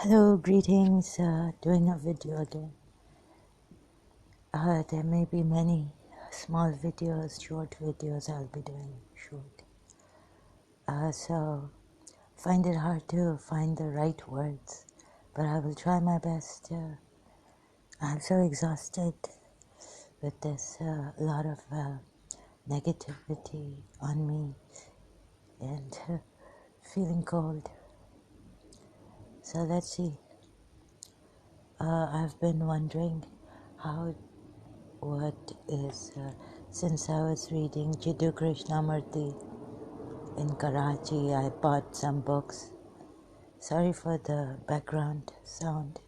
Hello, greetings. Doing a video again. There may be many small videos, short videos I'll be doing short. So find it hard to find the right words, but I will try my best. I'm so exhausted with this lot of negativity on me and feeling cold. So let's see. I've been wondering how what is since I was reading Jiddu Krishnamurti in Karachi. I bought some books. Sorry for the background sound.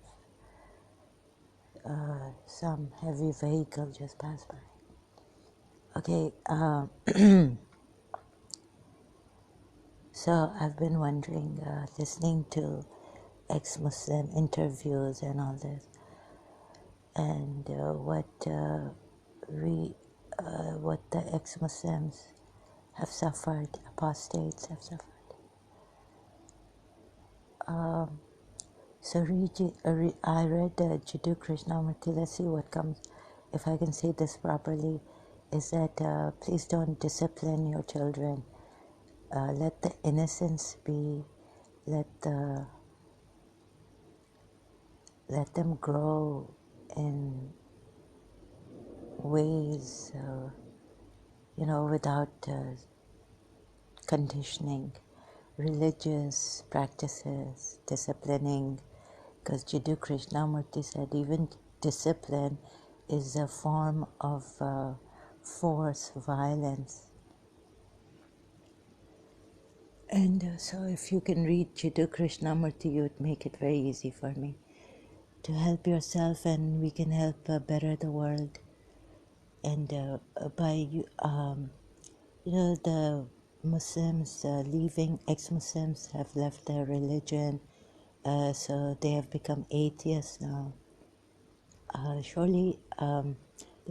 Some heavy vehicle just passed by. Okay, so I've been wondering, listening to ex-Muslim interviews and all this, and what the ex-Muslims have suffered, apostates have suffered. So I read Jiddu Krishnamurti. Let's see what comes. If I can say this properly, is that please don't discipline your children. Let the innocence be. Let them grow in ways, without conditioning, religious practices, disciplining. Because Jiddu Krishnamurti said even discipline is a form of force, violence. And so if you can read Jiddu Krishnamurti, you would make it very easy for me to help yourself, and we can help better the world. And by the Muslims leaving, ex-Muslims have left their religion, so they have become atheists now. Surely they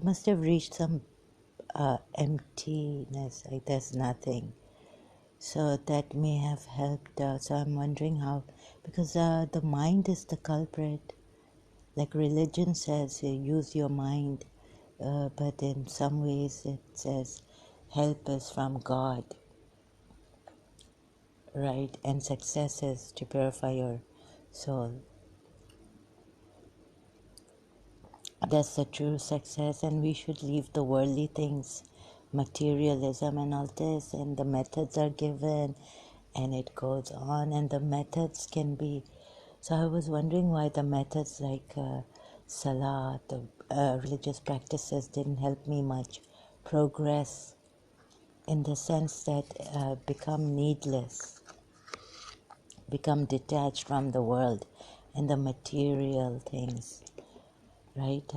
must have reached some emptiness, like there's nothing. So that may have helped. So I'm wondering how, because the mind is the culprit. Like religion says, use your mind, but in some ways it says help is from God, right? And success is to purify your soul. That's the true success, and we should leave the worldly things, materialism and all this, and the methods are given, and it goes on, and the methods can be. So I was wondering why the methods like Salah, the religious practices didn't help me much progress, in the sense that become needless, become detached from the world and the material things, right?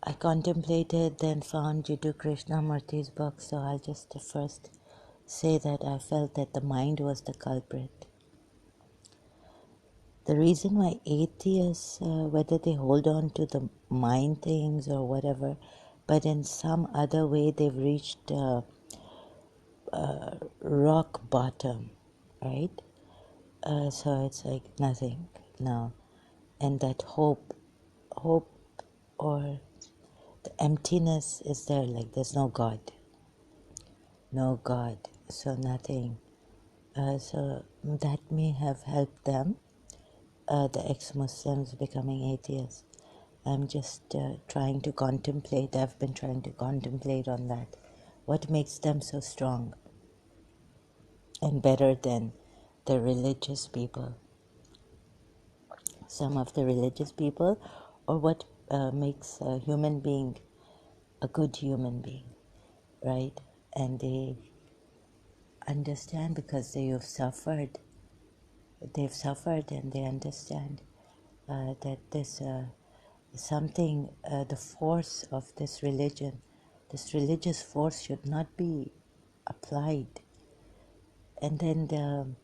I contemplated, then found Jiddu Krishnamurti's book, so I'll just first say that I felt that the mind was the culprit. The reason why atheists, whether they hold on to the mind things or whatever, but in some other way they've reached rock bottom, right? So it's like nothing now. And that hope or the emptiness is there, like there's no God. No God, so nothing. So that may have helped them, the ex-Muslims becoming atheists. I'm just trying to contemplate, I've been trying to contemplate on that. What makes them so strong and better than the religious people? Some of the religious people, or what makes a human being a good human being, right? And they understand because they've suffered and they understand that this something, the force of this religion, this religious force should not be applied. And then the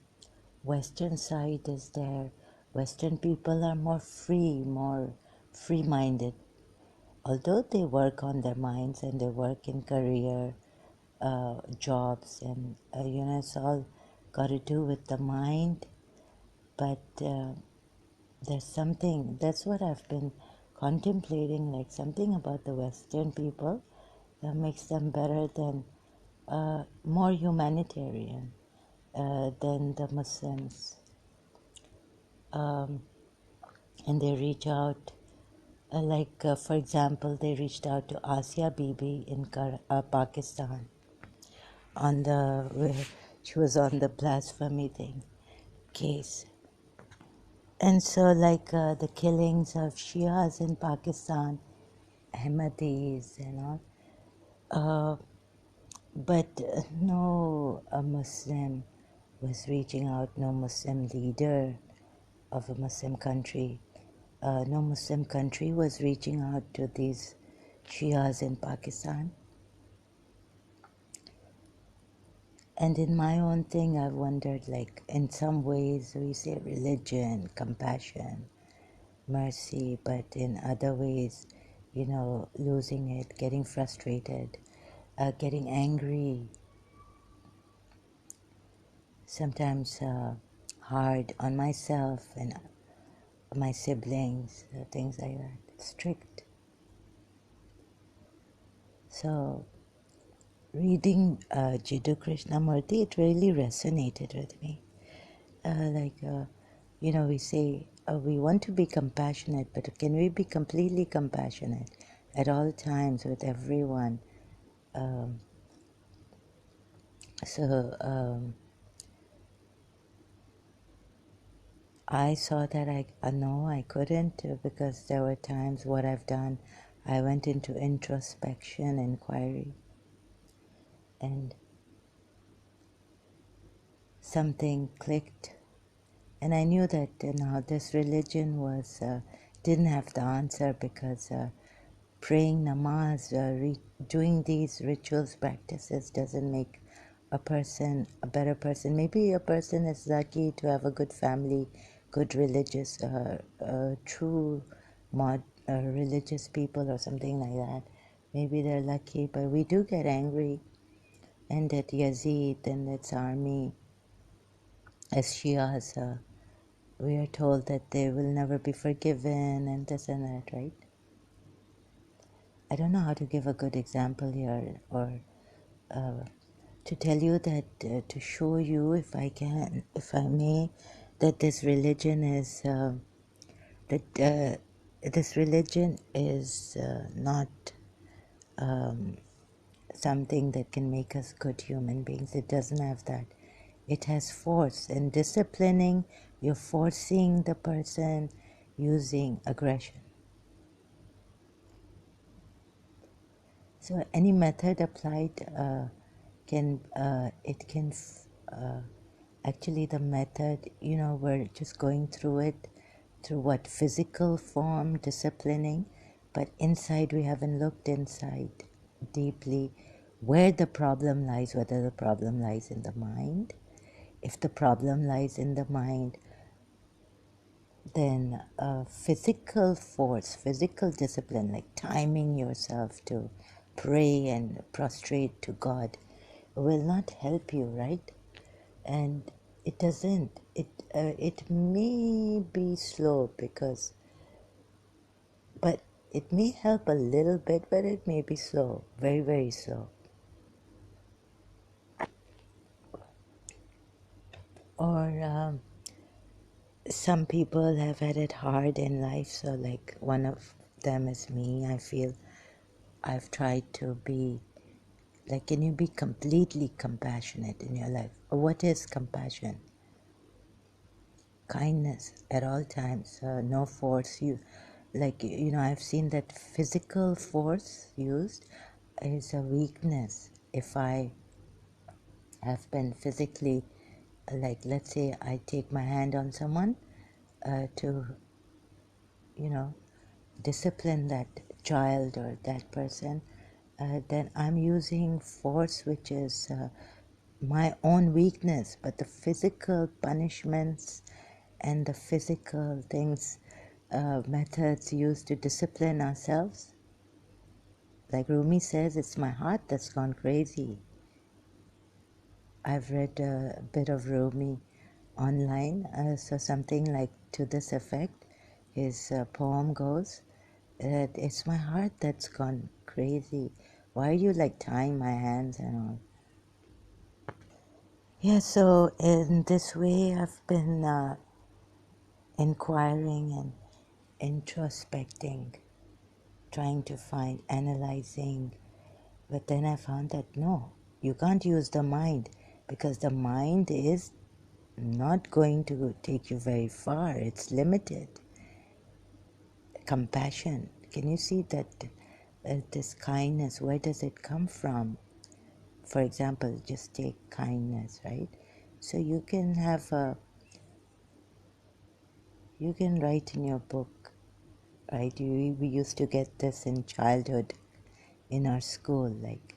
Western side is there. Western people are more free-minded. Although they work on their minds and they work in career, jobs, and it's all got to do with the mind but there's something, that's what I've been contemplating, like something about the Western people that makes them better than, more humanitarian than the Muslims. And they reach out, for example, they reached out to Asia Bibi in Pakistan on where she was on the blasphemy case. And so, the killings of Shias in Pakistan, Ahmadis and all, but no Muslim was reaching out, no Muslim leader of a Muslim country, no Muslim country was reaching out to these Shias in Pakistan. And in my own thing, I've wondered, like, in some ways we say religion, compassion, mercy, but in other ways, losing it, getting frustrated, getting angry, sometimes hard on myself and my siblings, things like that, strict. So reading Jiddu Krishnamurti, it really resonated with me. We say we want to be compassionate, but can we be completely compassionate at all times with everyone? Um, I saw that no, I couldn't because there were times what I've done, I went into introspection, inquiry, and something clicked. And I knew that this religion didn't have the answer because praying namaz, doing these rituals, practices doesn't make a person a better person. Maybe a person is lucky to have a good family, good religious, true religious people or something like that. Maybe they're lucky, but we do get angry. And that Yazid and its army, as Shias, we are told that they will never be forgiven and this and that, right? I don't know how to give a good example here or to tell you that, to show you, if I may, that this religion is, not something that can make us good human beings. It doesn't have that. It has force, and disciplining, you're forcing the person using aggression. So any method applied actually the method, we're just going through it through what physical form, disciplining, but inside we haven't looked inside deeply where the problem lies, whether the problem lies in the mind. If the problem lies in the mind, then physical force, physical discipline, like timing yourself to pray and prostrate to God, will not help you, right? And it doesn't. It may be slow but it may help a little bit, but it may be slow, very, very slow. Or some people have had it hard in life, so like one of them is me. I feel I've tried to be like, can you be completely compassionate in your life? What is compassion? Kindness at all times, no force. I've seen that physical force used is a weakness. If I have been physically, like, let's say I take my hand on someone to, discipline that child or that person, then I'm using force, which is my own weakness, but the physical punishments and the physical things, methods used to discipline ourselves. Like Rumi says, it's my heart that's gone crazy. I've read a bit of Rumi online. So something like to this effect. His poem goes, it's my heart that's gone crazy. Why are you like tying my hands and all? Yeah, so in this way I've been inquiring and introspecting, trying to find, analyzing, but then I found that no, you can't use the mind because the mind is not going to take you very far. It's limited. Compassion. Can you see that this kindness, where does it come from? For example, just take kindness, right? So you can have you can write in your book, right? We used to get this in childhood in our school, like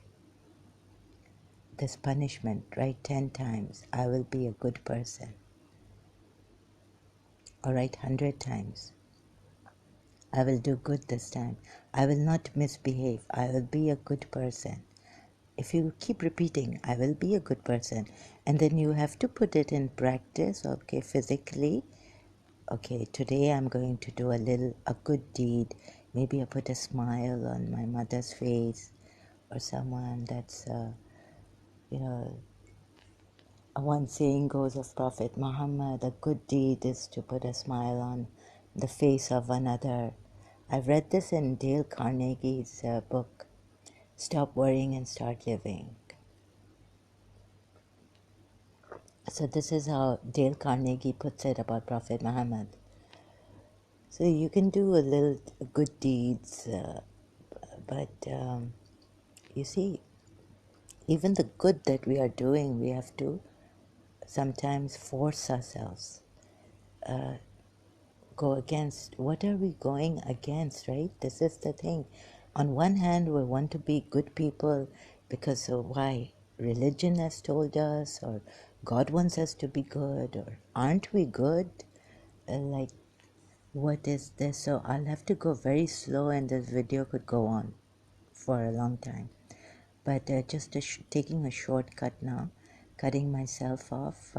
this punishment, write 10 times, I will be a good person. Or write 100 times, I will do good this time. I will not misbehave. I will be a good person. If you keep repeating, I will be a good person, and then you have to put it in practice, okay, physically. Okay, today I'm going to do a good deed. Maybe I put a smile on my mother's face or someone that's, you know, one saying goes of Prophet Muhammad, a good deed is to put a smile on the face of another. I've read this in Dale Carnegie's book, Stop Worrying and Start Living. So this is how Dale Carnegie puts it about Prophet Muhammad. So you can do a little good deeds, but you see, even the good that we are doing, we have to sometimes force ourselves, go against. What are we going against, right? This is the thing. On one hand, we want to be good people because of why? Religion has told us, or God wants us to be good, or aren't we good? Like, what is this? So I'll have to go very slow, and this video could go on for a long time. But just taking a shortcut now, cutting myself off.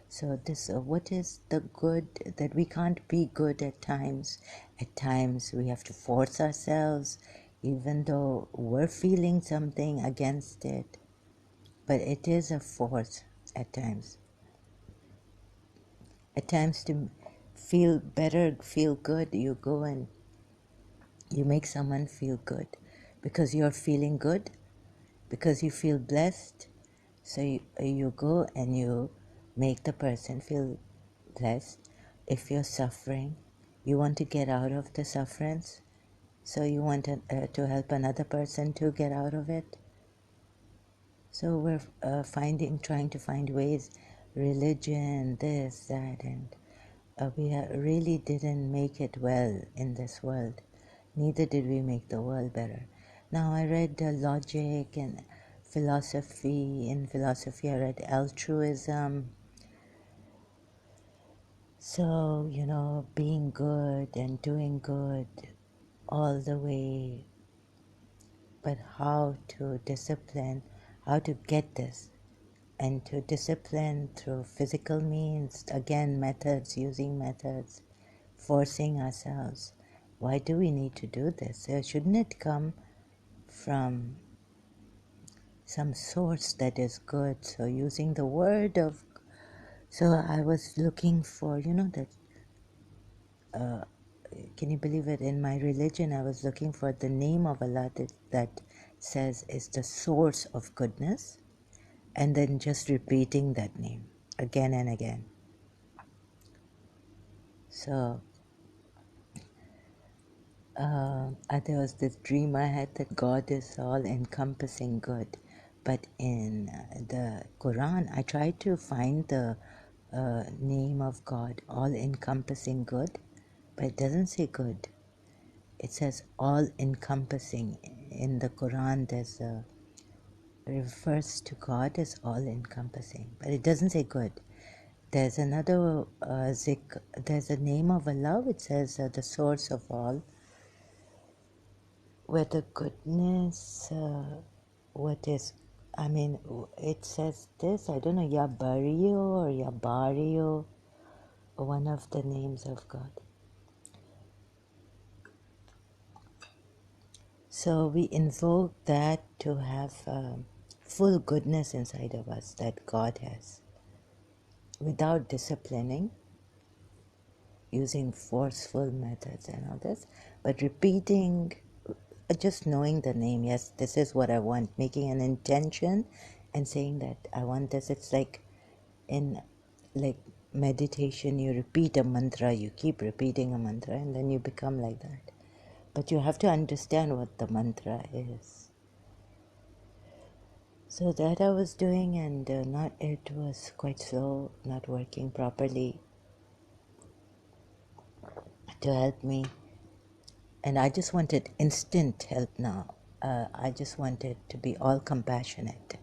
So this, what is the good that we can't be good at times? At times we have to force ourselves, even though we're feeling something against it. But it is a force at times. At times to feel better, feel good, you go and you make someone feel good because you're feeling good, because you feel blessed. So you go and you make the person feel blessed. If you're suffering, you want to get out of the sufferance. So you want to help another person to get out of it. So we're trying to find ways, religion, this, that, and we really didn't make it well in this world. Neither did we make the world better. Now I read logic and philosophy. In philosophy I read altruism. So, being good and doing good all the way, but how to discipline, how to get this, and to discipline through physical means, again, methods, using methods, forcing ourselves. Why do we need to do this? Shouldn't it come from some source that is good? So using the word of, so I was looking for, that, can you believe it? In my religion, I was looking for the name of Allah that says is the source of goodness, and then just repeating that name again and again. So there was this dream I had that God is all encompassing good. But in the Quran, I tried to find the name of God, all encompassing good, but it doesn't say good. It says all encompassing. In the Quran, there's a refers to God as all encompassing, but it doesn't say good. There's another there's a name of Allah which says the source of all, where the goodness, what is I mean, it says this, I don't know, Yabario or Yabario, one of the names of God. So we invoke that to have full goodness inside of us that God has, without disciplining, using forceful methods and all this, but repeating, just knowing the name. Yes, this is what I want, making an intention and saying that I want this. It's like in like meditation, you repeat a mantra, you keep repeating a mantra, and then you become like that. But you have to understand what the mantra is. So that I was doing, and not it was quite slow, not working properly to help me. And I just wanted instant help now. I just wanted to be all compassionate.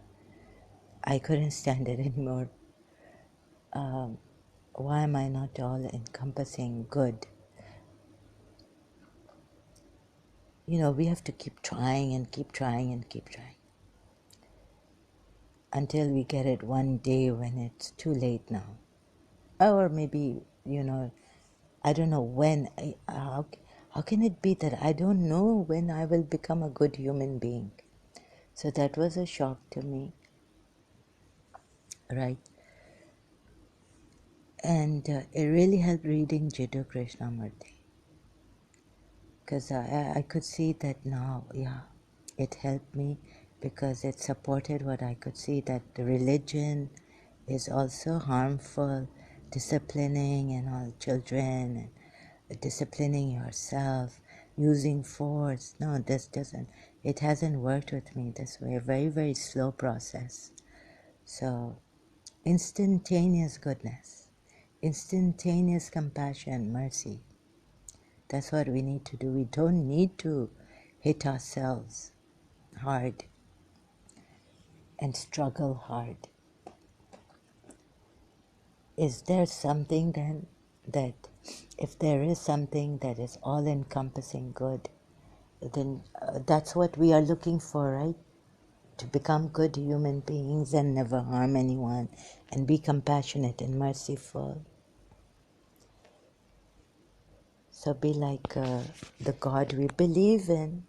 I couldn't stand it anymore. Why am I not all encompassing good? You know, we have to keep trying and keep trying and keep trying until we get it one day when it's too late now. Or maybe, you know, I don't know when. How can it be that I don't know when I will become a good human being? So that was a shock to me, right? And it really helped reading Jiddu Krishnamurti, because I could see that now, yeah, it helped me because it supported what I could see, that the religion is also harmful, disciplining and all children, and disciplining yourself, using force. No, this doesn't, it hasn't worked with me this way, a very, very slow process. So instantaneous goodness, instantaneous compassion, mercy. That's what we need to do. We don't need to hit ourselves hard and struggle hard. Is there something then that, if there is something that is all encompassing good, then that's what we are looking for, right? To become good human beings and never harm anyone and be compassionate and merciful. So be like the God we believe in.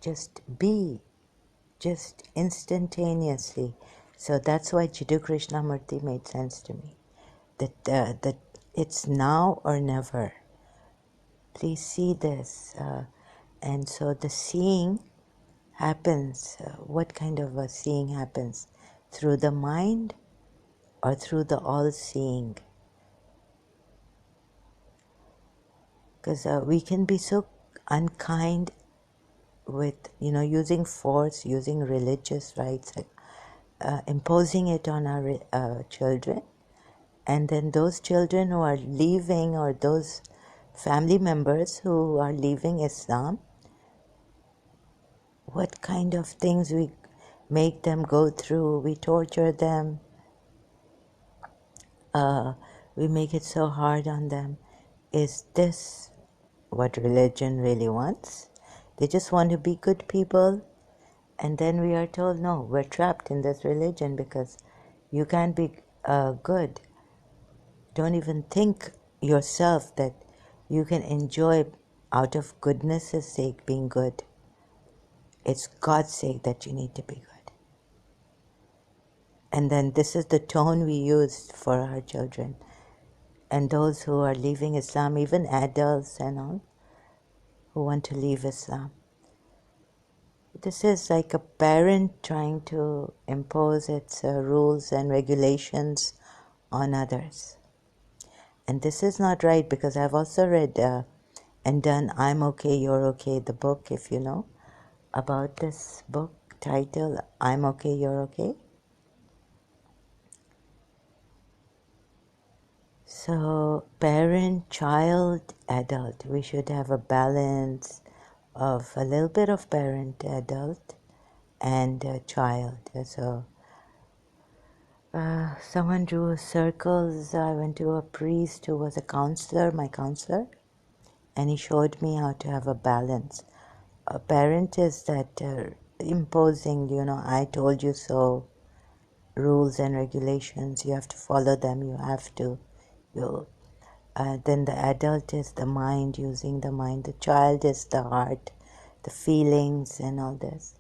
Just be, just instantaneously. So that's why Jiddu Krishnamurti made sense to me. That it's now or never. Please see this. And so the seeing happens. What kind of a seeing happens? Through the mind or through the all-seeing? Because we can be so unkind with, using force, using religious rites, imposing it on our children. And then those children who are leaving, or those family members who are leaving Islam, what kind of things we make them go through. We torture them. We make it so hard on them. Is this what religion really wants? They just want to be good people. And then we are told, no, we're trapped in this religion because you can't be good. Don't even think yourself that you can enjoy out of goodness' sake being good. It's God's sake that you need to be good. And then this is the tone we use for our children. And those who are leaving Islam, even adults and all, who want to leave Islam. This is like a parent trying to impose its rules and regulations on others. And this is not right, because I've also read and done I'm Okay, You're Okay, the book, if you know about this book title, I'm Okay, You're Okay. So parent, child, adult, we should have a balance of a little bit of parent, adult, and child. So someone drew circles. I went to a priest who was a counselor, my counselor, and he showed me how to have a balance. A parent is that imposing, I told you so, rules and regulations. You have to follow them. You have to. You. Then the adult is the mind, using the mind. The child is the heart, the feelings, and all this.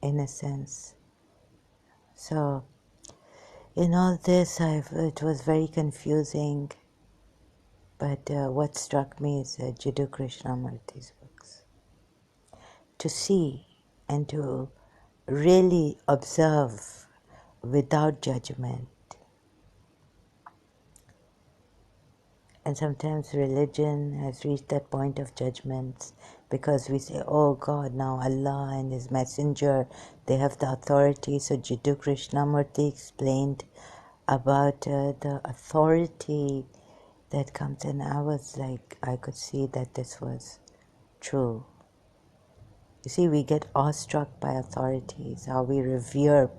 Innocence. So in all this, it was very confusing. But what struck me is Jiddu Krishnamurti's books. To see and to really observe without judgment. And sometimes religion has reached that point of judgments because we say, oh God, now Allah and His Messenger, they have the authority. So Jiddu Krishnamurti explained about the authority that comes, and I was like, I could see that this was true. You see, we get awestruck by authorities, how we revered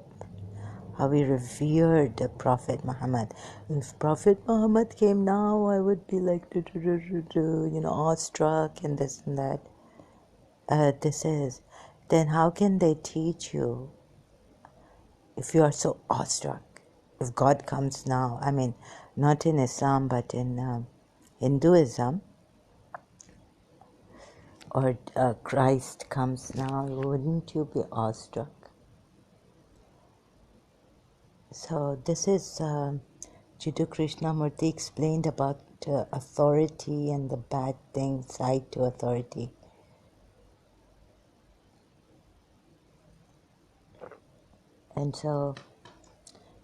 the Prophet Muhammad. If Prophet Muhammad came now, I would be like, awestruck and this and that. Then how can they teach you if you are so awestruck? If God comes now, I mean, not in Islam, but in Hinduism, or Christ comes now, wouldn't you be awestruck? So this is Jiddu Krishnamurti explained about authority and the bad thing side to authority. And so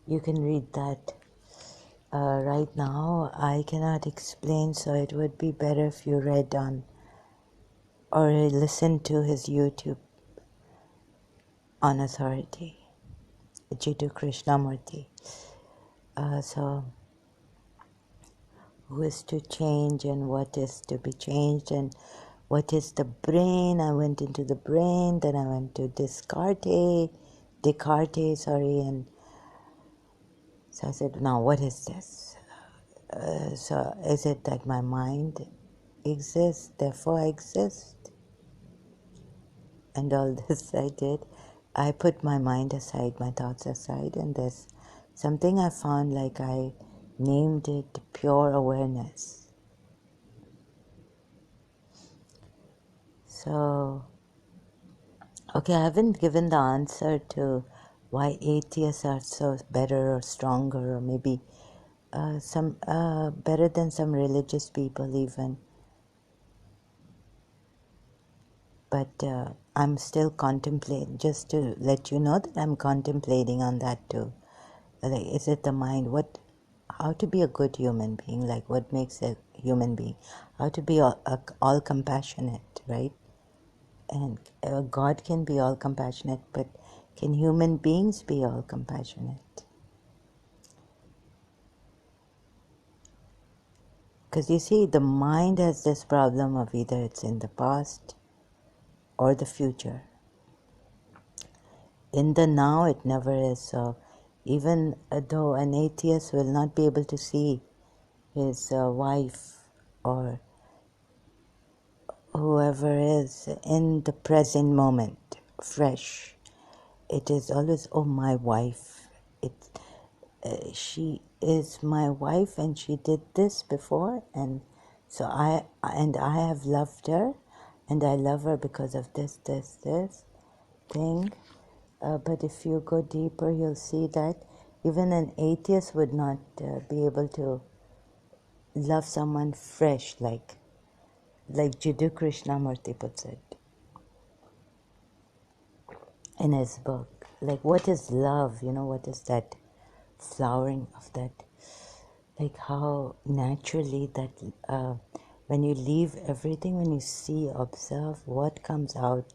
you can read that. Right now I cannot explain, so it would be better if you read on or listened to his YouTube on authority, Jiddu Krishnamurti. So who is to change and what is to be changed and what is the brain. I went into the brain, then I went to Descartes, and so I said, now what is this? So is it that my mind exists, therefore I exist? And all this I did. I put my mind aside, my thoughts aside, and there's something I found, like I named it pure awareness. So, okay, I haven't given the answer to why atheists are so better or stronger, or maybe some better than some religious people even. But I'm still contemplating, just to let you know that I'm contemplating on that too. Like, is it the mind? How to be a good human being? Like, what makes a human being? How to be all compassionate, right? And God can be all compassionate, but can human beings be all compassionate? Because you see, the mind has this problem of either it's in the past or the future. In the now, it never is. So even though an atheist will not be able to see his wife or whoever is in the present moment, fresh, it is always, oh, my wife. She is my wife and she did this before, and so I have loved her, and I love her because of this thing. But if you go deeper, you'll see that even an atheist would not be able to love someone fresh, like Jiddu Krishnamurti puts it in his book. Like, what is love? What is that flowering of that? Like how naturally that when you leave everything, when you see, observe what comes out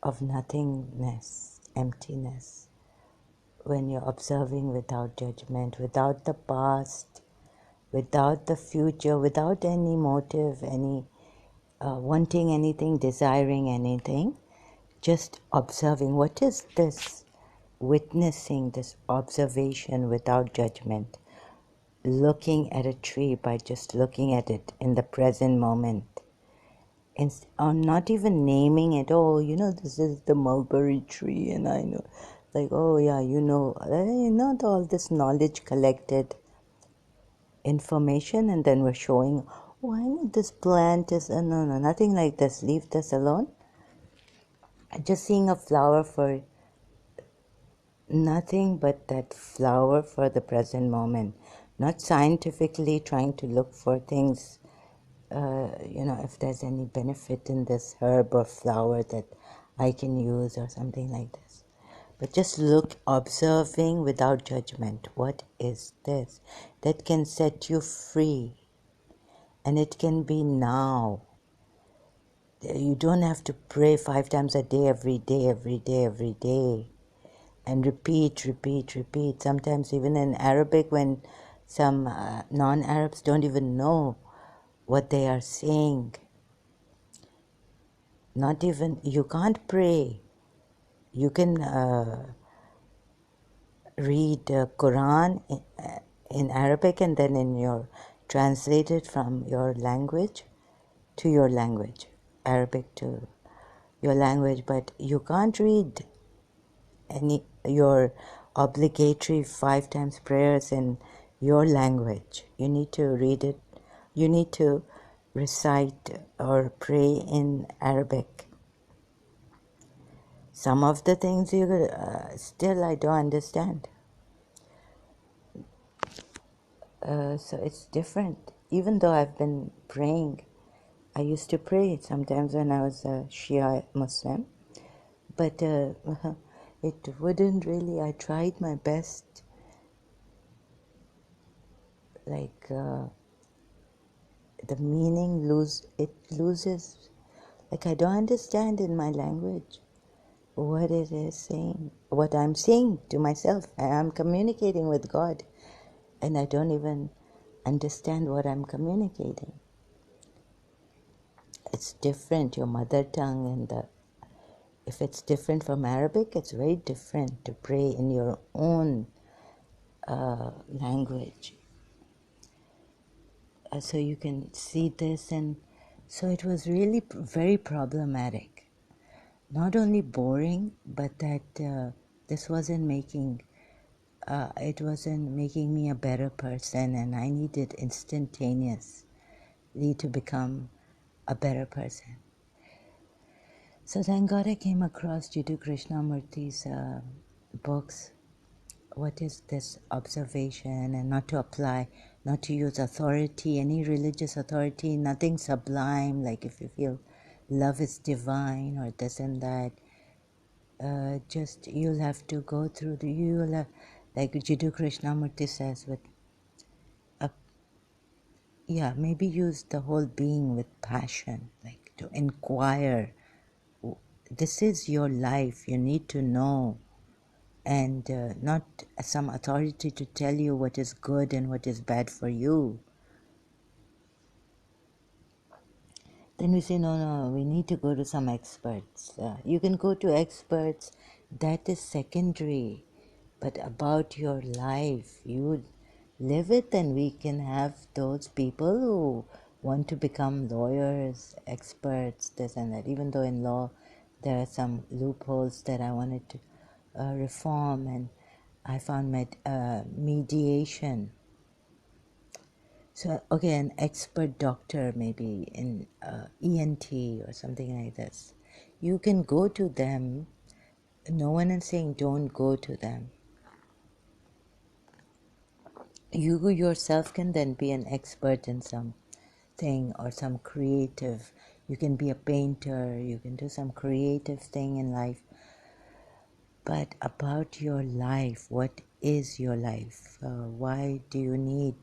of nothingness, emptiness, when you're observing without judgment, without the past, without the future, without any motive, any wanting anything, desiring anything, just observing. What is this? Witnessing this observation without judgment, looking at a tree by just looking at it in the present moment. or not even naming it. Oh, this is the mulberry tree, and I know, like, oh yeah, not all this knowledge collected information, and then we're showing, oh, I know this plant is, no, nothing like this. Leave this alone. Just seeing a flower for nothing but that flower for the present moment, not scientifically trying to look for things, if there's any benefit in this herb or flower that I can use or something like this. But just observing without judgment. What is this? That can set you free. And it can be now. You don't have to pray 5 times a day, every day, every day, every day. And repeat, repeat, repeat. Sometimes even in Arabic, when some non-Arabs don't even know what they are saying. Not even, you can't pray. You can read Quran in Arabic and then translate it from your language to your language, Arabic to your language, but you can't read your obligatory 5 times prayers in your language. You need to read it. You need to recite or pray in Arabic. Some of the things still I don't understand. So it's different. Even though I've been praying, I used to pray sometimes when I was a Shia Muslim, but it wouldn't really. I tried my best, like the meaning loses. Like I don't understand in my language what it is saying, what I'm saying to myself. I'm communicating with God, and I don't even understand what I'm communicating. It's different, your mother tongue, and if it's different from Arabic, it's very different to pray in your own language. So you can see this, and so it was really very problematic. Not only boring, but that this wasn't making it wasn't making me a better person, and I needed instantaneously to become a better person. So thank God I came across Jiddu Krishnamurti's books. What is this observation, and not to apply, not to use authority, any religious authority, nothing sublime, like if you feel love is divine or this and that. Just you'll have to go through you'll have, like Jiddu Krishnamurti says, maybe use the whole being with passion, like to inquire. This is your life, you need to know, and not some authority to tell you what is good and what is bad for you. Then we say, no, we need to go to some experts. You can go to experts, that is secondary. But about your life, you live it, and we can have those people who want to become lawyers, experts, this and that. Even though in law there are some loopholes that I wanted to reform, and I found mediation. So, okay, an expert doctor, maybe in ENT or something like this. You can go to them. No one is saying don't go to them. You yourself can then be an expert in something or some creative. You can be a painter. You can do some creative thing in life. But about your life, what is your life? Why do you need?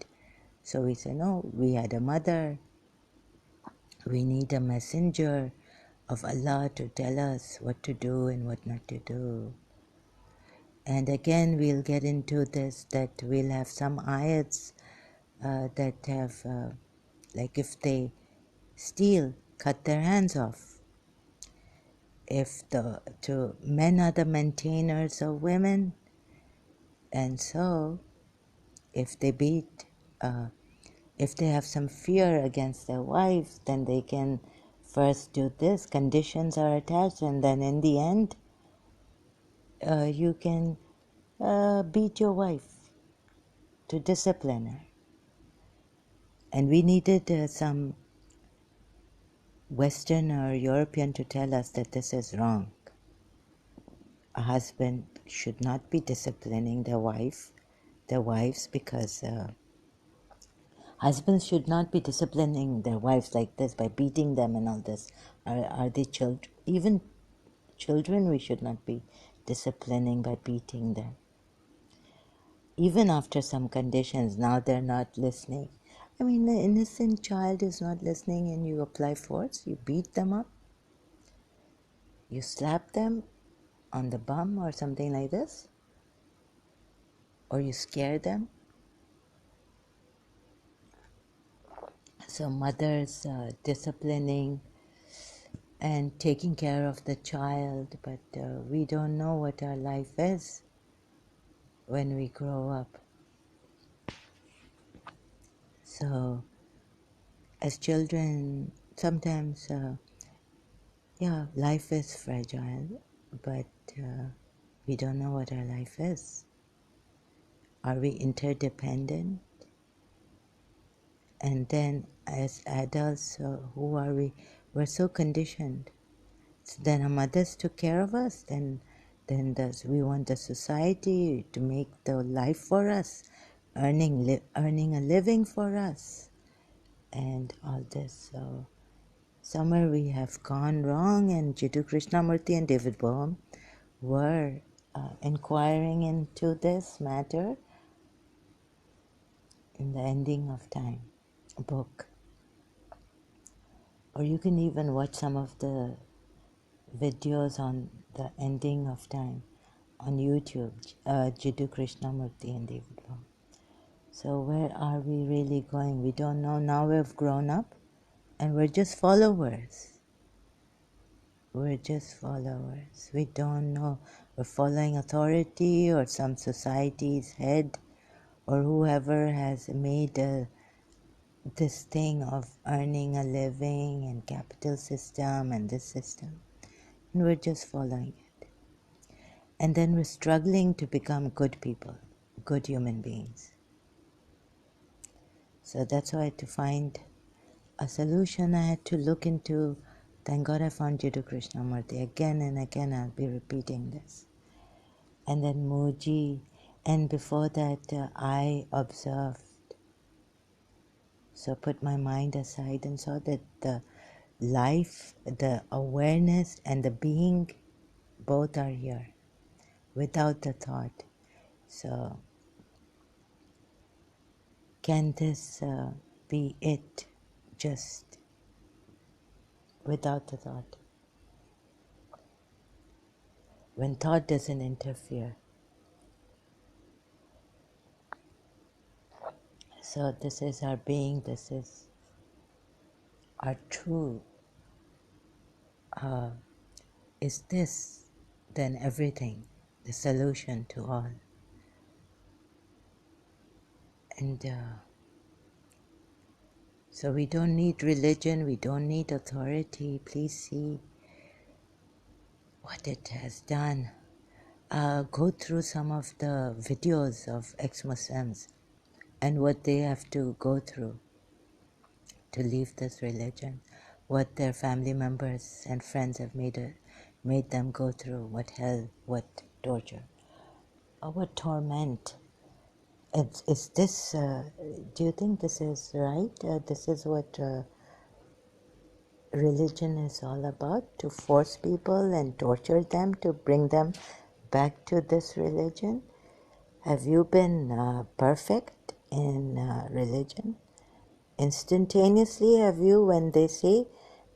So we say, no, we had a mother. We need a messenger of Allah to tell us what to do and what not to do. And again, we'll get into this, that we'll have some ayats that have, like if they steal, cut their hands off. Men are the maintainers of women, and so if they if they have some fear against their wives, then they can first do this, conditions are attached, and then in the end, you can beat your wife to discipline her. And we needed some Western or European to tell us that this is wrong. A husband should not be disciplining their wives, because husbands should not be disciplining their wives like this by beating them and all this. Are they children? Even children we should not be disciplining by beating them. Even after some conditions, now they're not listening. I mean, the innocent child is not listening and you apply force, you beat them up, you slap them on the bum or something like this, or you scare them. So mothers disciplining and taking care of the child, but we don't know what our life is when we grow up. So as children, sometimes, life is fragile, but we don't know what our life is. Are we interdependent? And then as adults, who are we? We're so conditioned. So then our mothers took care of us, then we want the society to make the life for us, earning a living for us, and all this. So somewhere we have gone wrong, and Jiddu Krishnamurti and David Bohm were inquiring into this matter in The Ending of Time book. Or you can even watch some of the videos on The Ending of Time on YouTube, Jiddu Krishnamurti and David Bohm. So where are we really going? We don't know. Now we've grown up and we're just followers. We're just followers. We don't know. We're following authority or some society's head or whoever has made this thing of earning a living and capital system and this system. And we're just following it. And then we're struggling to become good people, good human beings. So that's why to find a solution I had to look into. Thank God I found Jiddu Krishnamurti. Again and again I'll be repeating this. And then Mooji. And before that I observed. So put my mind aside and saw that the life, the awareness and the being both are here without the thought. So can this be it, just without the thought? When thought doesn't interfere. So this is our being, this is our true. Is this then everything, the solution to all? And so we don't need religion, we don't need authority. Please see what it has done. Go through some of the videos of ex-Muslims and what they have to go through to leave this religion, what their family members and friends have made them go through, what hell, what torture, or what torment. Is this, do you think this is right? This is what religion is all about, to force people and torture them, to bring them back to this religion? Have you been perfect in religion? Instantaneously, have you, when they say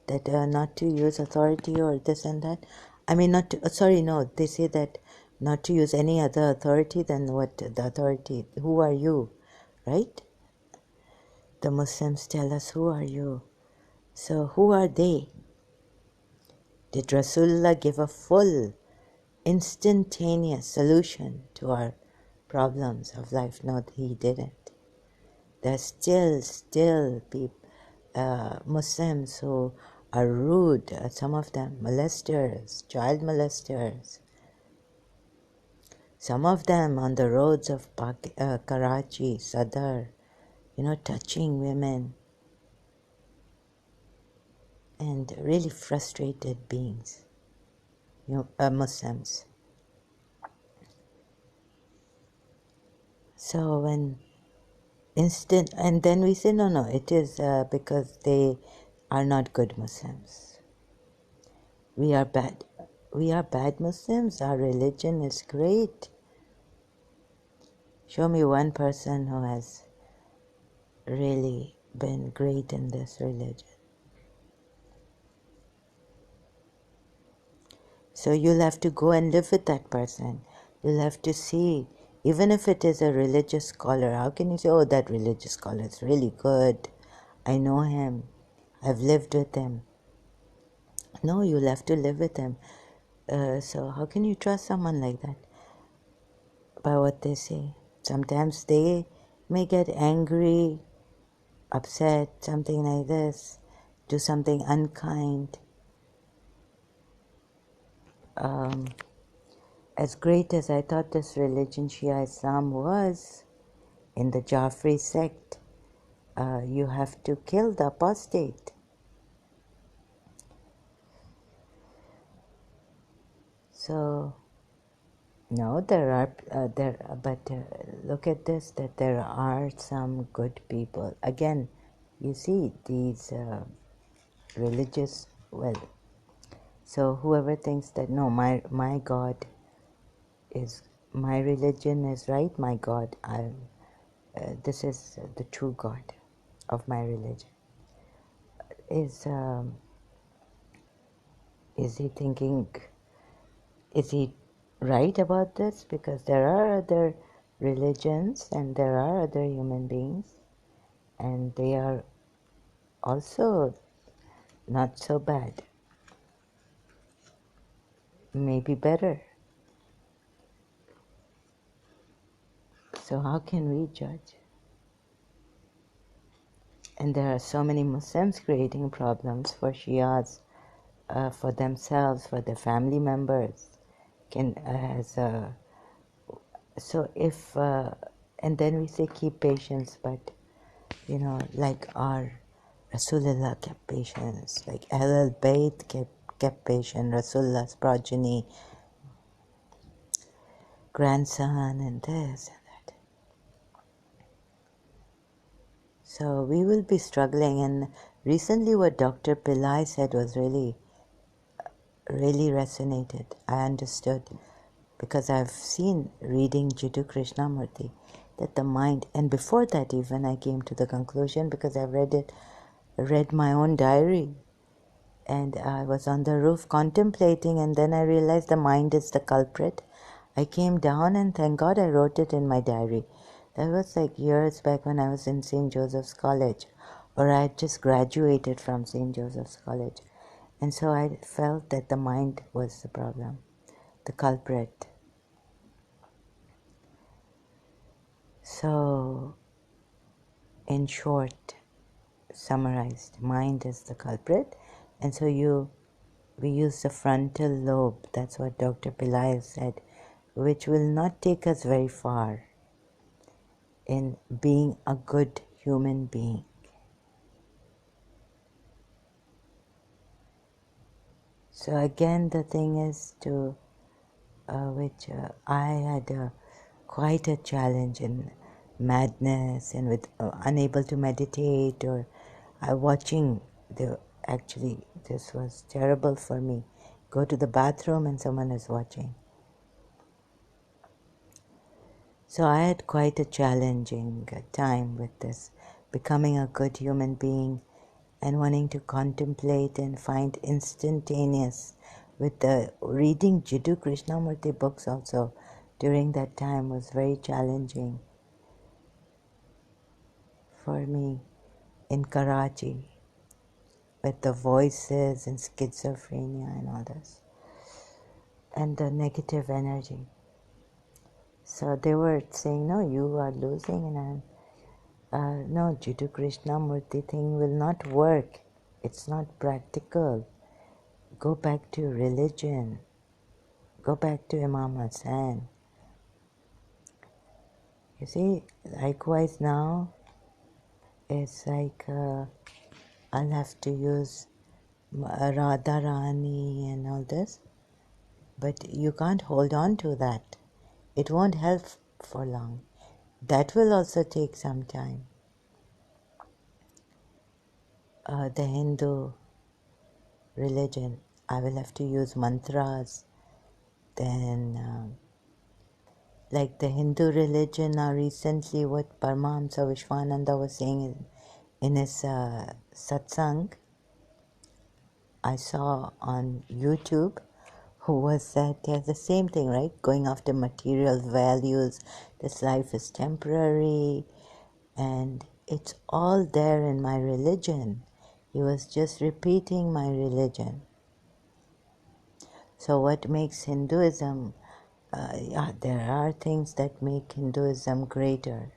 that not to use authority or this and that? I mean, not to, no, they say that not to use any other authority than what the authority, who are you, right? The Muslims tell us, who are you? So who are they? Did Rasulullah give a full, instantaneous solution to our problems of life? No, he didn't. There's still people, Muslims who are rude, some of them molesters, child molesters. Some of them on the roads of Karachi, Sadr, touching women, and really frustrated beings, Muslims. So and then we say, no, it is because they are not good Muslims. We are bad. We are bad Muslims. Our religion is great. Show me one person who has really been great in this religion. So you'll have to go and live with that person. You'll have to see, even if it is a religious scholar, how can you say, oh, that religious scholar is really good. I know him. I've lived with him. No, you'll have to live with him. So how can you trust someone like that? By what they say. Sometimes they may get angry, upset, something like this, do something unkind. As great as I thought this religion, Shia Islam, was, in the Jafri sect, you have to kill the apostate. So, no, but look at this, that there are some good people. Again, you see, these religious, so whoever thinks that, no, my God is, my religion is right, my God, this is the true God of my religion, is he thinking, is he right about this? Because there are other religions and there are other human beings, and they are also not so bad, maybe better. So how can we judge? And there are so many Muslims creating problems for Shias, for themselves, for their family members. So if, and then we say keep patience, but like our Rasulullah kept patience, like Ahlul Bayt kept patience, Rasulullah's progeny, grandson, and this and that. So we will be struggling. And recently what Dr. Pillai said was really resonated. I understood, because I've seen, reading Jiddu Krishnamurti, that the mind, and before that even I came to the conclusion, because I read my own diary, and I was on the roof contemplating, and then I realized the mind is the culprit. I came down, and thank God I wrote it in my diary. That was like years back when I was in St. Joseph's College, or I had just graduated from St. Joseph's College. And so I felt that the mind was the problem, the culprit. So, in short, summarized, mind is the culprit, and so we use the frontal lobe, that's what Dr. Pillai said, which will not take us very far in being a good human being. So again, the thing is to, which I had quite a challenge in madness, and with unable to meditate, or watching actually this was terrible for me. Go to the bathroom and someone is watching. So I had quite a challenging time with this, becoming a good human being and wanting to contemplate and find instantaneous, with the reading Jiddu Krishnamurti books also during that time was very challenging for me in Karachi, with the voices and schizophrenia and all this, and the negative energy. So they were saying, no, you are losing, and no, Jiddu Krishnamurti thing will not work. It's not practical. Go back to religion. Go back to Imam Hassan. You see, likewise now, it's like I'll have to use Radharani and all this, but you can't hold on to that. It won't help for long. That will also take some time. The Hindu religion, I will have to use mantras. Then, like the Hindu religion, now recently what Paramahamsa Vishwananda was saying in his satsang, I saw on YouTube, who was that the same thing, right? Going after material values, this life is temporary, and it's all there in my religion. He was just repeating my religion. So what makes Hinduism, yeah, there are things that make Hinduism greater.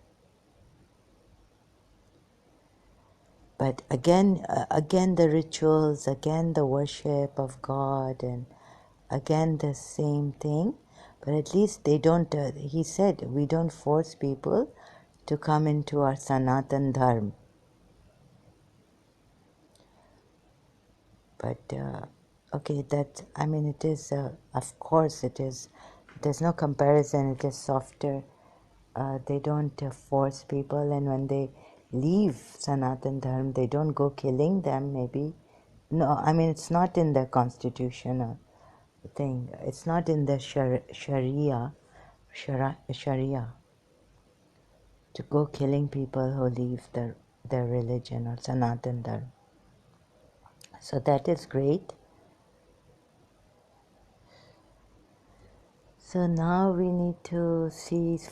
But again the rituals, again the worship of God, and again the same thing. But at least they don't, he said, we don't force people to come into our Sanatan Dharma. But, okay, that, I mean, it is, of course it is, there's no comparison, it is softer. They don't force people, and when they leave Sanatan Dharma, they don't go killing them, maybe. No, I mean, it's not in the constitution thing. It's not in the Sharia to go killing people who leave their religion or Sanatan Dharma. So that is great. So now we need to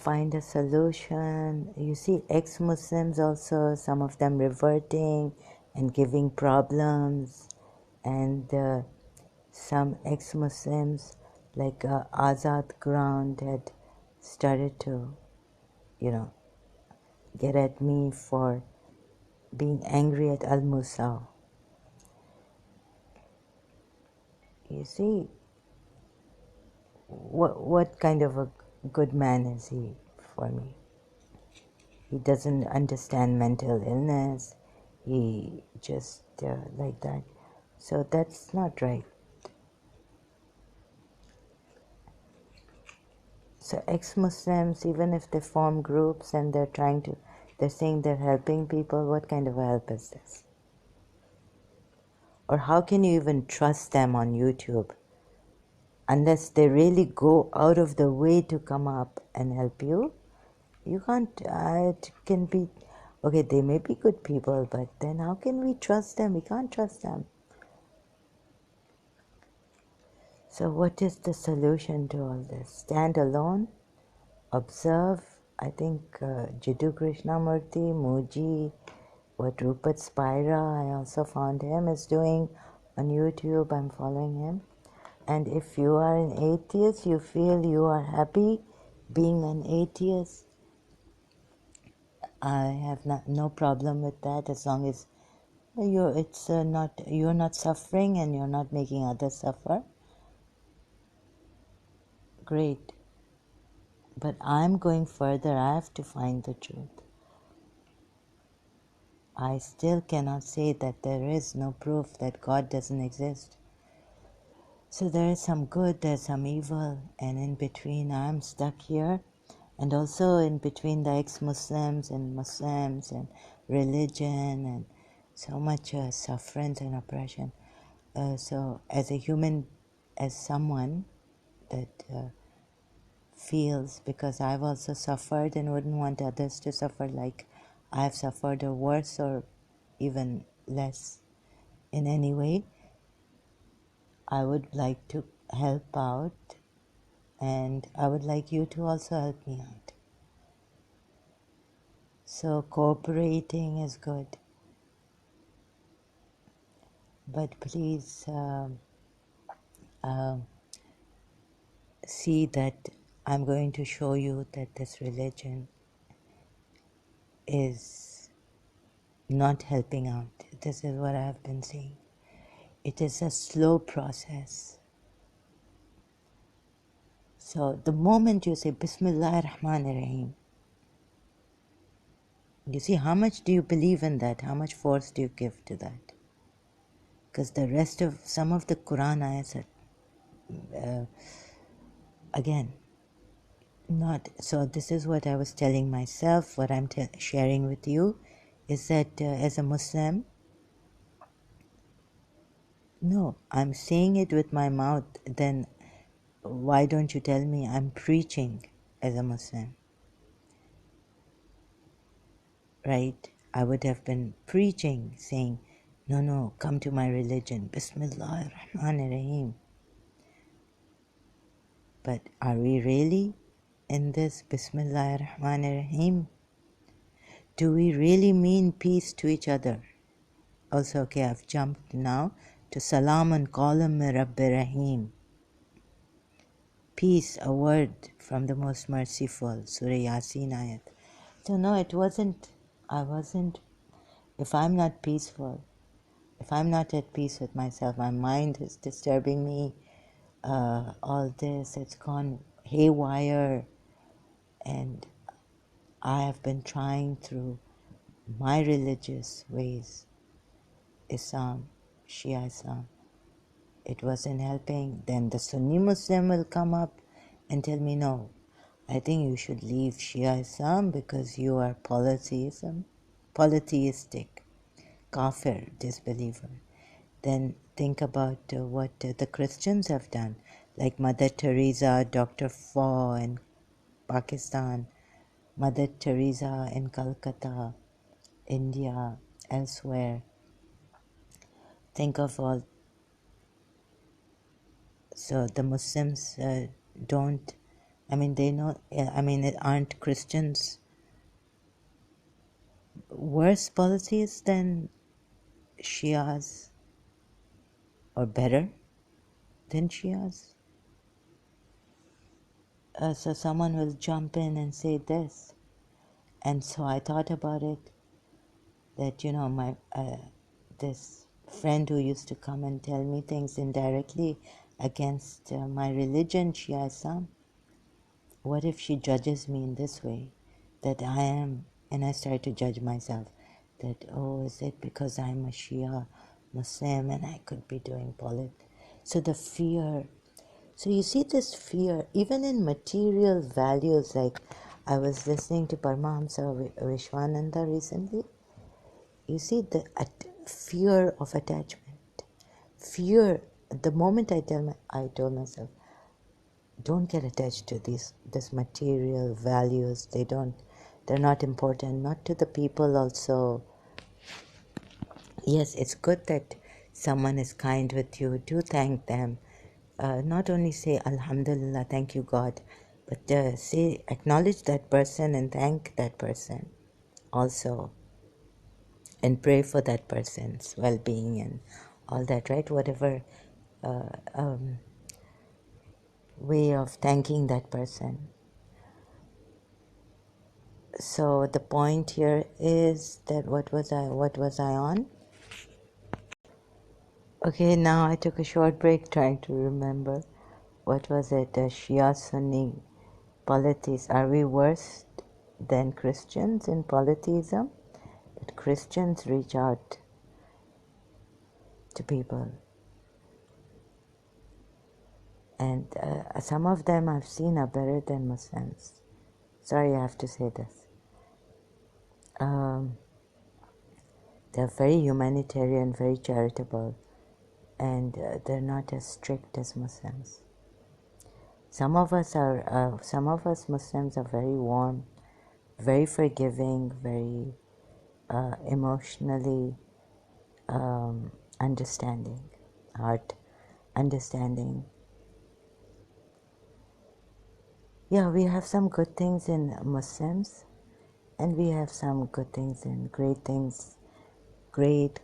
find a solution. You see, ex-Muslims also, some of them reverting and giving problems, and some ex-Muslims like Azad Ground had started to, get at me for being angry at Al-Musaw. You see, what kind of a good man is he for me? He doesn't understand mental illness. He just like that. So that's not right. So ex-Muslims, even if they form groups and they're saying they're helping people, what kind of help is this? Or how can you even trust them on YouTube? Unless they really go out of the way to come up and help you, you can't, it can be, okay, they may be good people, but then how can we trust them? We can't trust them. So what is the solution to all this? Stand alone, observe. I think Jiddu Krishnamurti, Muji, what Rupert Spira, I also found him, is doing on YouTube. I'm following him. And if you are an atheist, you feel you are happy being an atheist, I have no problem with that, as long as you're not suffering and you're not making others suffer. Great. But I'm going further. I have to find the truth. I still cannot say that there is no proof that God doesn't exist. So there is some good, there's some evil, and in between I'm stuck here. And also in between the ex-Muslims and Muslims and religion and so much suffering and oppression. So as a human, as someone that feels, because I've also suffered and wouldn't want others to suffer like I've suffered, or worse, or even less in any way, I would like to help out, and I would like you to also help me out. So cooperating is good, but please see that I'm going to show you that this religion is not helping out. This is what I've been saying. It is a slow process. So the moment you say Bismillah ar-Rahman ar-Rahim, you see how much do you believe in that? How much force do you give to that? Because the rest of some of the Quran ayats are, again, not. So this is what I was telling myself, what I'm sharing with you, is that as a Muslim, no, I'm saying it with my mouth, then why don't you tell me I'm preaching as a Muslim, right? I would have been preaching, saying, no, come to my religion, Bismillah ar-Rahman ar-Rahim. But are we really in this Bismillah ar-Rahman ar-Rahim? Do we really mean peace to each other? Also, okay, I've jumped now to Salam and Qalam Rabbi Rahim. Peace, a word from the most merciful, Surah Yasin ayat. So no, it wasn't, if I'm not peaceful, if I'm not at peace with myself, my mind is disturbing me, all this, it's gone haywire, and I have been trying through my religious ways, Islam, Shia Islam. It wasn't helping. Then the Sunni Muslim will come up and tell me, no, I think you should leave Shia Islam because you are polytheistic, kafir, disbeliever. Then think about what the Christians have done, like Mother Teresa, Dr. Faw in Pakistan, Mother Teresa in Calcutta, India, elsewhere. Think of all. So the Muslims don't, they know, aren't Christians worse polytheists than Shias, or better than Shias? So someone will jump in and say this. And so I thought about it, that, my this friend who used to come and tell me things indirectly against my religion, Shia Islam, what if she judges me in this way, that I am, and I start to judge myself, that, oh, is it because I'm a Shia Muslim and I could be doing So the fear. So you see this fear, even in material values, like I was listening to Paramahamsa Vishwananda recently. You see the fear of attachment. Fear, the moment I told myself, don't get attached to this material values. They're not important, not to the people also. Yes, it's good that someone is kind with you. Do thank them. Not only say Alhamdulillah, thank you God, but acknowledge that person and thank that person also, and pray for that person's well-being and all that, right? Whatever way of thanking that person. So the point here is that what was I on? Okay, now I took a short break trying to remember. What was it? Shia Sunni polytheists. Are we worse than Christians in polytheism? But Christians reach out to people. And some of them I've seen are better than Muslims. Sorry, I have to say this. They're very humanitarian, very charitable, and they're not as strict as Muslims. Some of us Muslims are very warm, very forgiving, very emotionally understanding, heart understanding. Yeah, we have some good things in Muslims, and we have some good things and great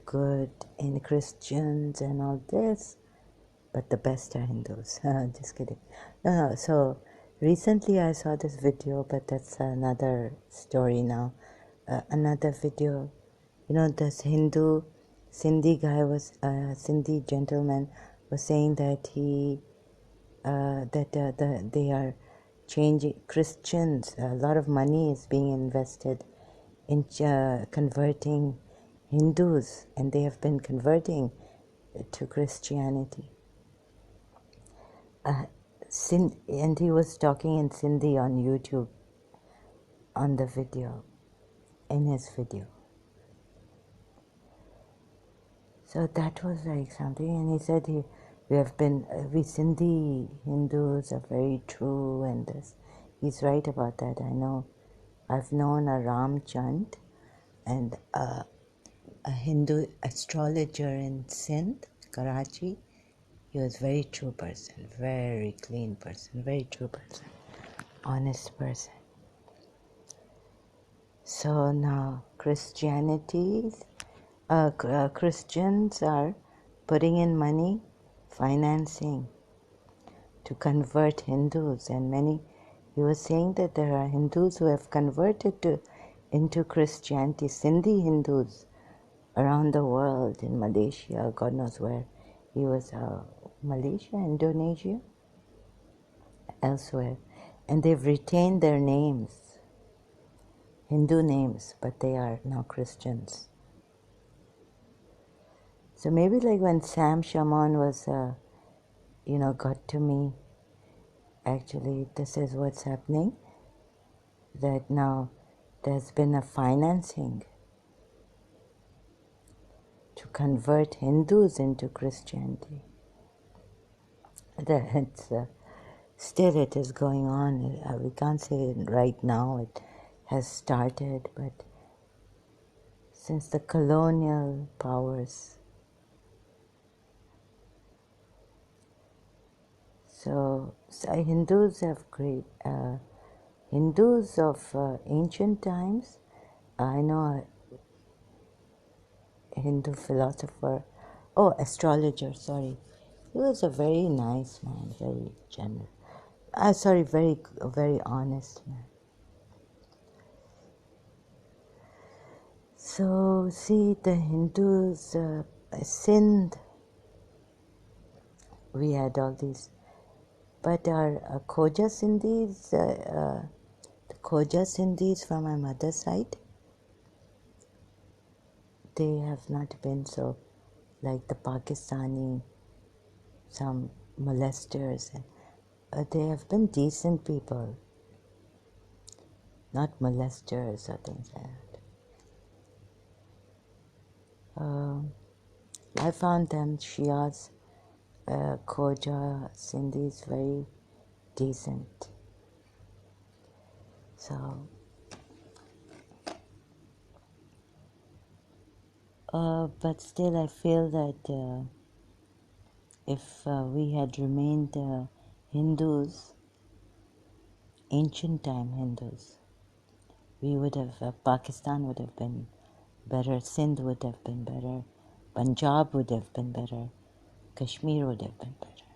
good in Christians and all this, but the best are Hindus. Just kidding. No. So recently I saw this video, but that's another story now. Another video This Sindhi guy Sindhi gentleman was saying that they are changing Christians. A lot of money is being invested in converting Hindus, and they have been converting to Christianity. And he was talking in Sindhi on YouTube on the video, in his video. So that was like something, and he said we Sindhi Hindus are very true, and this. He's right about that. I know. I've known a Ram Chand and a Hindu astrologer in Sindh, Karachi. He was very true person, very clean person, very true person, honest person. So now Christians are putting in money, financing to convert Hindus, and he was saying that there are Hindus who have converted into Christianity, Sindhi Hindus around the world, in Malaysia, God knows where. He was Malaysia, Indonesia, elsewhere, and they've retained their names, Hindu names, but they are now Christians. So maybe like when Sam Shaman was, got to me, actually this is what's happening, that now there's been a financing to convert Hindus into Christianity. Still it is going on. We can't say right now it has started, but since the colonial powers. So Hindus have great, Hindus of ancient times. I know a Hindu philosopher, astrologer, sorry. He was a very nice man, very generous. Very honest man. So, see, the Hindus, Sindh, we had all these, but our Khoja Sindhis, the Khoja Sindhis from my mother's side, they have not been so like the Pakistani, some molesters, and they have been decent people, not molesters or things like that. I found them Shias, Khoja Sindhis, very decent. So, but still I feel that if we had remained Hindus, ancient time Hindus, we would have, Pakistan would have been better, Sindh would have been better, Punjab would have been better, Kashmir would have been better.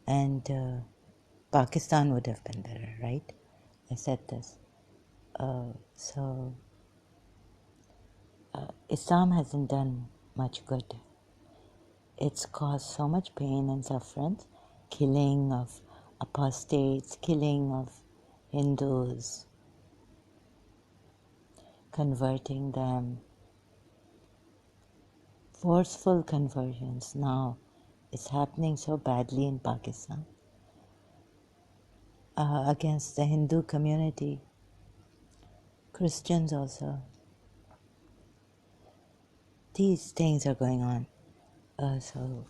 And Pakistan would have been better, right? I said this. So Islam hasn't done much good. It's caused so much pain and suffering, killing of apostates, killing of Hindus, converting them, forceful conversions. Now it's happening so badly in Pakistan against the Hindu community, Christians also. These things are going on. So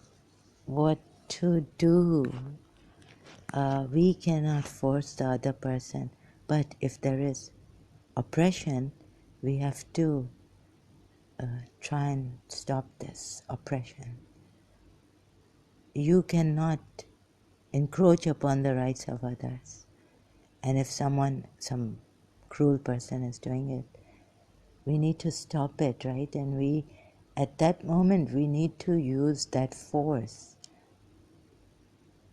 what to do? We cannot force the other person, but if there is oppression, we have to try and stop this oppression. You cannot encroach upon the rights of others. And if some cruel person is doing it, we need to stop it, right? And at that moment, we need to use that force.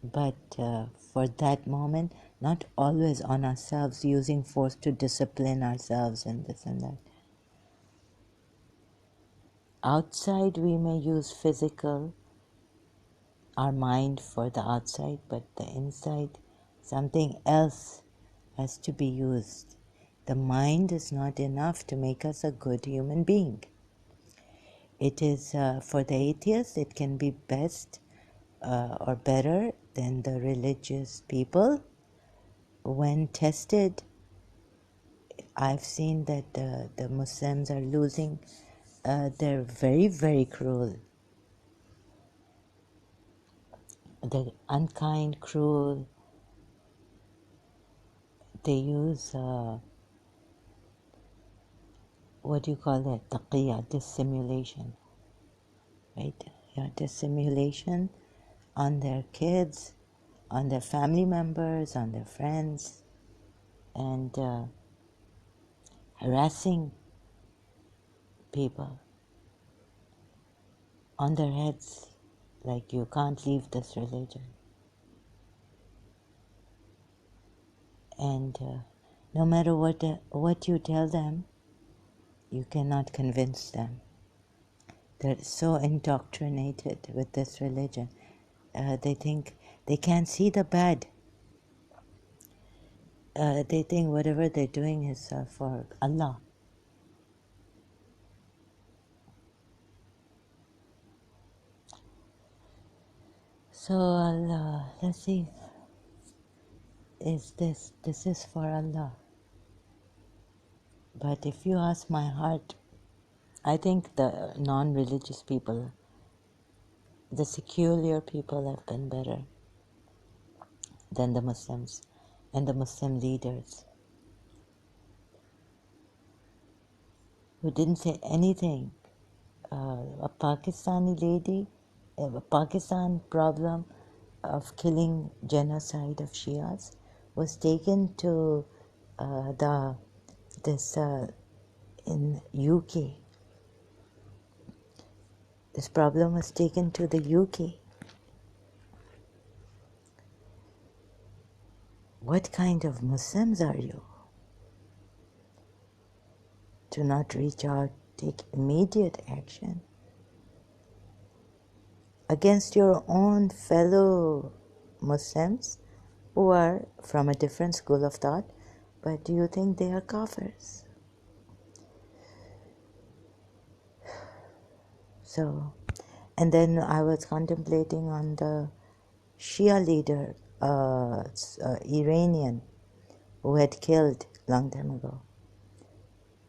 But for that moment, not always on ourselves, using force to discipline ourselves and this and that. Outside we may use physical, our mind for the outside, but the inside, something else has to be used. The mind is not enough to make us a good human being. It is, for the atheist, it can be best or better than the religious people. When tested, I've seen that the Muslims are losing. They're very, very cruel. They're unkind, cruel. They use, what do you call that? Taqiyya, dissimulation. Right? Yeah, dissimulation on their kids, on their family members, on their friends, and harassing people on their heads, like you can't leave this religion. And no matter what you tell them, you cannot convince them. They're so indoctrinated with this religion. They think they can't see the bad. They think whatever they're doing is for Allah. So Allah, let's see, this is for Allah. But if you ask my heart, I think the non-religious people, the secular people have been better than the Muslims and the Muslim leaders who didn't say anything. A Pakistani lady, a Pakistan problem of killing genocide of Shias was taken to in UK. This problem was taken to the UK. What kind of Muslims are you? To not reach out, take immediate action against your own fellow Muslims who are from a different school of thought, but do you think they are kafirs? So, and then I was contemplating on the Shia leader, Iranian, who had killed long time ago.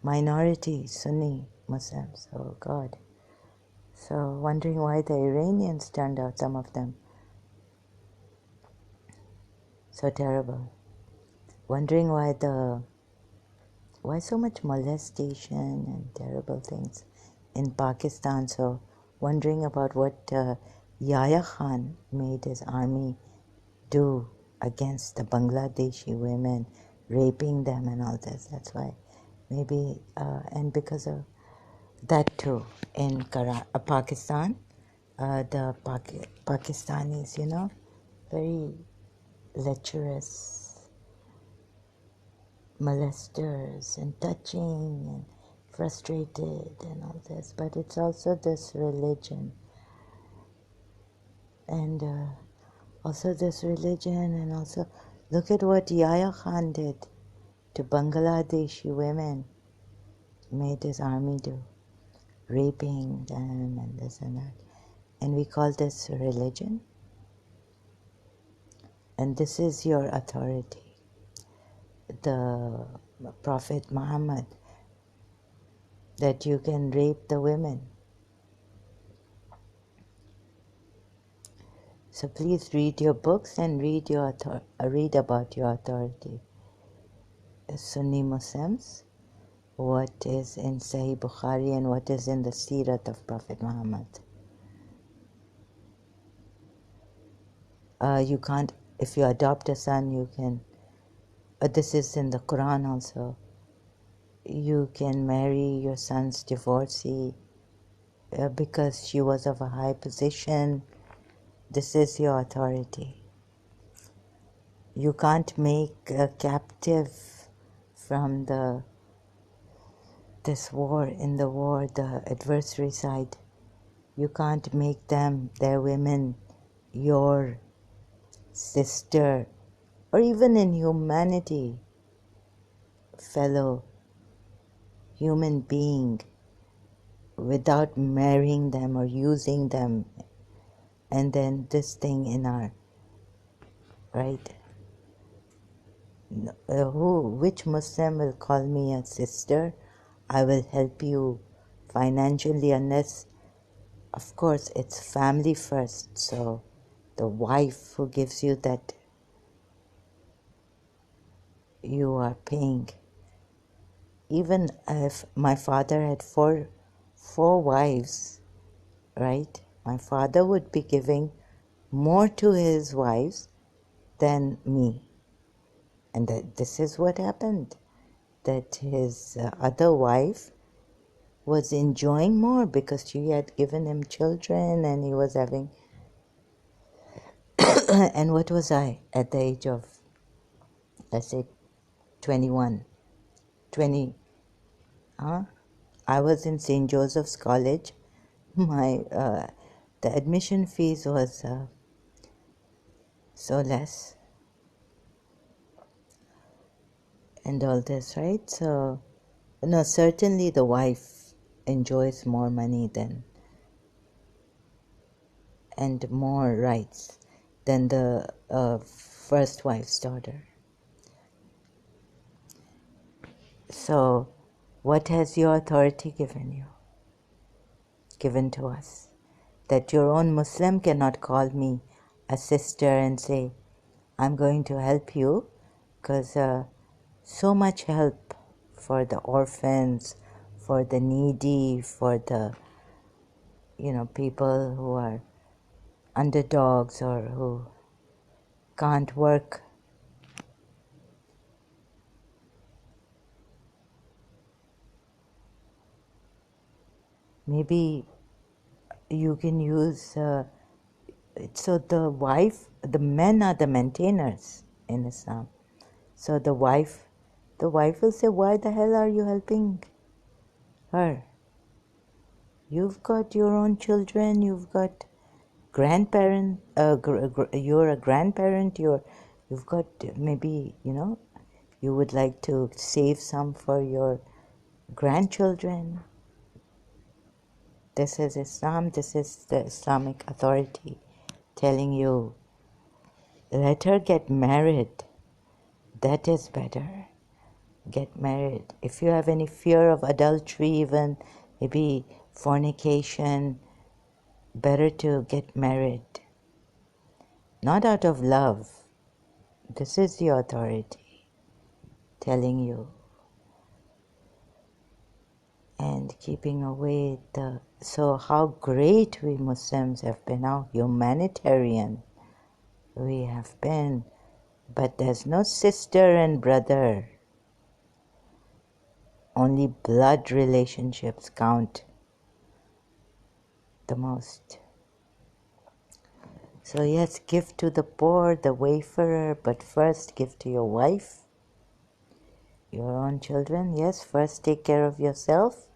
Minority Sunni Muslims, oh God. So wondering why the Iranians turned out, some of them, so terrible. Wondering why so much molestation and terrible things in Pakistan. So wondering about what Yahya Khan made his army do against the Bangladeshi women, raping them and all this. That's why maybe, and because of that too, in Pakistan, the Pakistanis, very lecherous molesters and touching and frustrated and all this. But it's also this religion. And also this religion, and also look at what Yahya Khan did to Bangladeshi women, made his army do, raping them and this and that. And we call this religion. And this is your authority. The Prophet Muhammad, that you can rape the women. So please read your books and read about your authority. Sunni Muslims, what is in Sahih Bukhari and what is in the Sirat of Prophet Muhammad. You can't, if you adopt a son, you can, this is in the Quran also, you can marry your son's divorcee because she was of a high position. This is your authority. You can't make a captive from this war, in the war, the adversary side. You can't make them, their women, your sister, or even in humanity, fellow human being, without marrying them or using them. And then this thing in our, right? Which Muslim will call me a sister? I will help you financially, unless, of course, it's family first. So the wife who gives you that, you are paying. Even if my father had four wives, right? My father would be giving more to his wives than me. And this is what happened, that his other wife was enjoying more because she had given him children and he was having... And what was I at the age of, let's say, 21, 20? I was in St. Joseph's College. The admission fees was so less, and all this, right? So, no, certainly the wife enjoys more money and more rights than the first wife's daughter. So, what has your authority given to us? That your own Muslim cannot call me a sister and say, I'm going to help you, because so much help for the orphans, for the needy, for the people who are underdogs or who can't work. Maybe you can use, so the men are the maintainers in Islam. So the wife will say, why the hell are you helping her? You've got your own children, you've got grandparent, you're a grandparent, you've got, maybe, you would like to save some for your grandchildren. This is Islam, this is the Islamic authority telling you, let her get married. That is better. Get married. If you have any fear of adultery, even maybe fornication, better to get married. Not out of love. This is the authority telling you. And keeping away so how great we Muslims have been, how humanitarian we have been. But there's no sister and brother. Only blood relationships count the most. So yes, give to the poor, the wayfarer, but first give to your wife, your own children. Yes, first take care of yourself.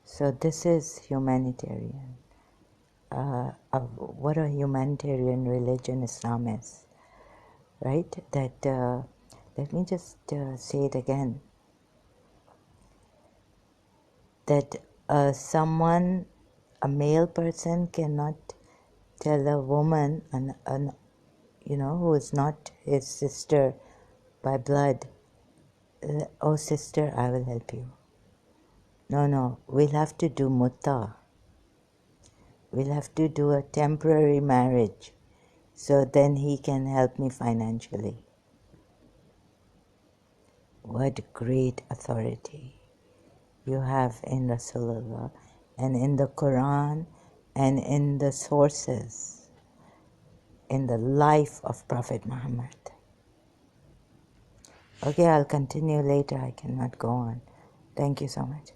So this is humanitarian. What a humanitarian religion Islam is, right? That let me just say it again. That a male person cannot tell a woman, who is not his sister by blood, oh sister, I will help you. No, we'll have to do mutta. We'll have to do a temporary marriage, so then he can help me financially. What great authority you have in Rasulullah and in the Quran and in the sources, in the life of Prophet Muhammad. Okay, I'll continue later. I cannot go on. Thank you so much.